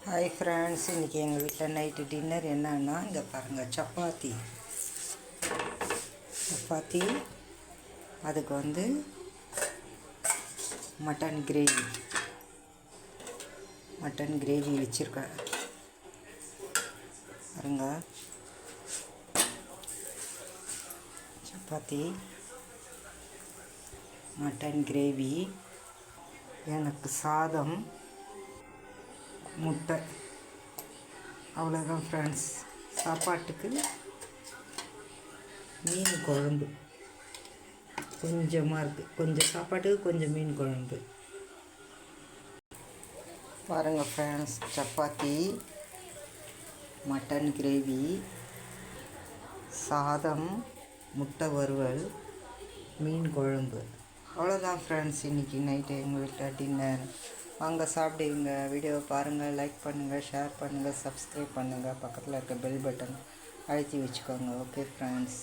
Hi friends, இன்றைக்கி எங்கள் வீட்டில் நைட்டு டின்னர் என்னன்னா, இங்கே பாருங்கள், சப்பாத்தி. அதுக்கு மட்டன் கிரேவி வச்சுருக்கேன் பாருங்க. சப்பாத்தி, மட்டன் கிரேவி, எனக்கு சாதம், முட்டை, அவ்வளோதான் ஃப்ரெண்ட்ஸ். சாப்பாட்டுக்கு மீன் குழம்பு கொஞ்சமாக இருக்குது, கொஞ்சம் சாப்பாட்டுக்கு கொஞ்சம் மீன் குழம்பு. பாருங்கள் ஃப்ரெண்ட்ஸ், சப்பாத்தி, மட்டன் கிரேவி, சாதம், முட்டை வறுவல், மீன் குழம்பு, அவ்வளோதான் ஃப்ரெண்ட்ஸ். இன்றைக்கி நைட்டு எங்கள் வீட்டில் டின்னர். வாங்க சாப்பிடுங்க. வீடியோவை பாருங்கள், லைக் பண்ணுங்கள், ஷேர் பண்ணுங்கள், சப்ஸ்கிரைப் பண்ணுங்கள், பக்கத்தில் இருக்க பெல் பட்டன் அழுத்தி வச்சுக்கோங்க. Okay friends.